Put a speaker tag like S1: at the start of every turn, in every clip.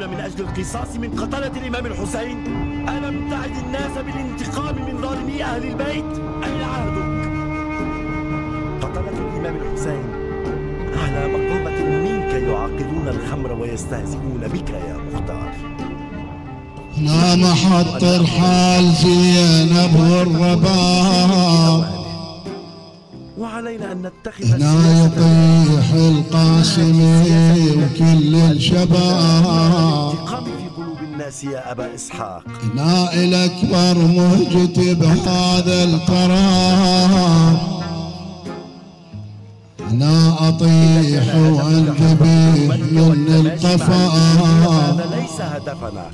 S1: من أجل القصاص من قتلة الإمام الحسين؟ ألم تعد الناس بالانتقام من ظالمي أهل البيت؟ أين عهدك؟ قتلة الإمام الحسين على مقربة منك يعاقلون الخمر ويستهزئون بك يا مختار.
S2: لا محط الحال زينب والرباب،
S1: وعلينا أن نتخذ
S2: هنا يطيح القاسمي وكل الشباب،
S1: الانتقام في قلوب الناس يا أبا إسحاق.
S2: هنا الأكبر مهجتي بهذا القرار، هنا أطيح وأنذبح من القفا.
S1: هذا ليس هدفنا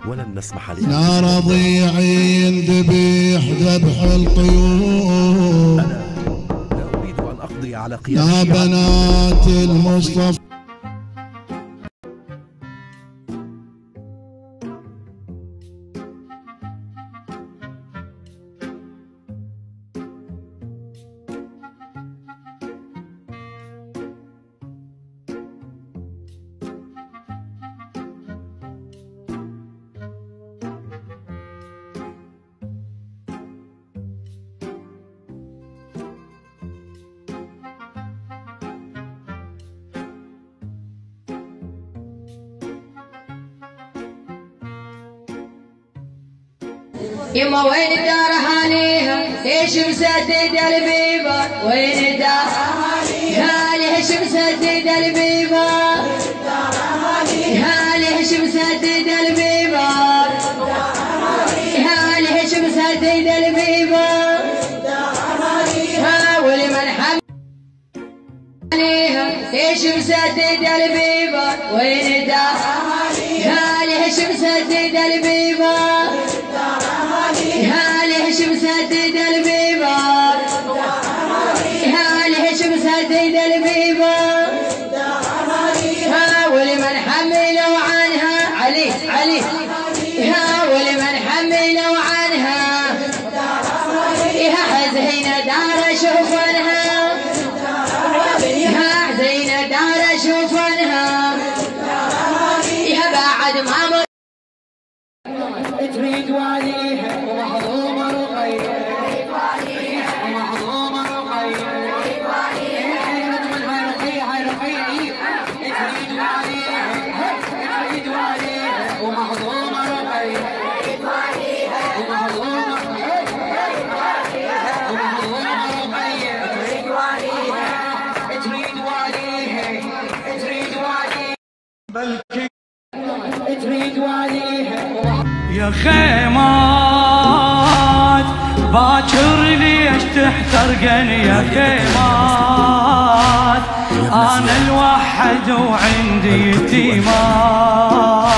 S1: ولن نسمح لها.
S2: هنا رضيعي ينذبح ذبح القيود،
S1: أنا لا أريد أن أقضي على قيام
S2: يا بنات المصطفى.
S3: يما وين الدار اهاليها؟ ليش مسدد البيبان؟ وين الدار اهاليها؟ ليش مسدد البيبان؟ ليش مسدد البيبان؟ ليش مسدد البيبان؟ ولمن حمل عليها ليش مسدد البيبان؟ وين الدار ليش مسدد البيبان؟ ليش مسدد البيبان؟ ليش مسدد البيبان؟ ولمن حملوا عنها علي ولمن حملوا عنها حزينة دار شوفنها، حزينة دار شوفنها بعد ما تريد واليها ومحظومة رقية، ومحظومة رقية، هاي رقية تريد واليها، تريد واليها ومحظومة رقية، ومحظومة رقية، تريد واليها، تريد واليها بلكي تريد واليها
S4: يا خيمات باكر ليش تحترقن يا خيمات؟ انا الوحد وعندي يتيمات،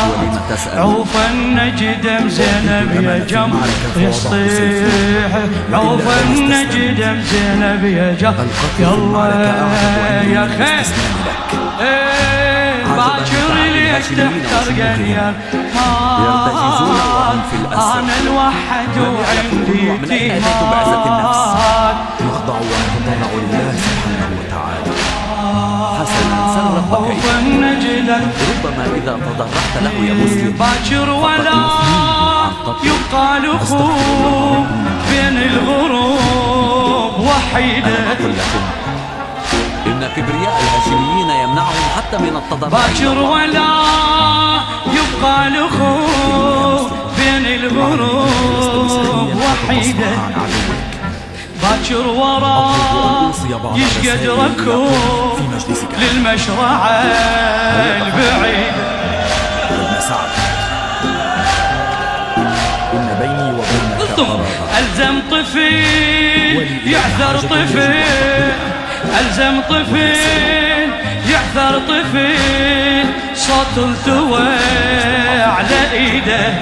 S4: عوف النجدم زينب يا جم يصيح، عوف النجدم زينب يا جم. يلا يا خيم باكر ليش تحترقن يا خيمات؟ انا الوحد وعندي يتيمات،
S1: نخضع ونتضرع لله سبحانه وتعالى. حسنا سل ربك ربما إذا تضرعت له يا مسلم
S4: باكر ولا يقال خوف بين الغروب وحيدة.
S1: أقول لكم إن كبرياء الهاشميين يمنعهم حتى من التضرع.
S4: باكر ولا يقال خوف بين الغروب وحيدة. باكر ورا يشقد ركوب للمشرعة البعيدة.
S1: إن بيني وبينك
S4: ألزم طفل يعثر طفل، ألزم طفل يعثر طفل، صوت التوى على ايده.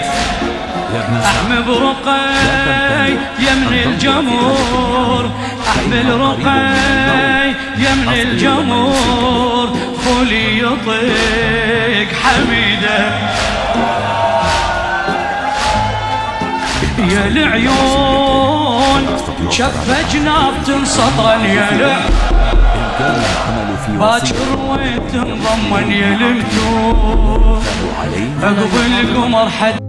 S4: احمل برقي يمن الجمهور، احمل رقي يمن الجمهور، خولي يطيق حميده. يا العيون شف جناب تنسطن، يا العيون باكر وين تنضمن يا المجون. عقب القمر حد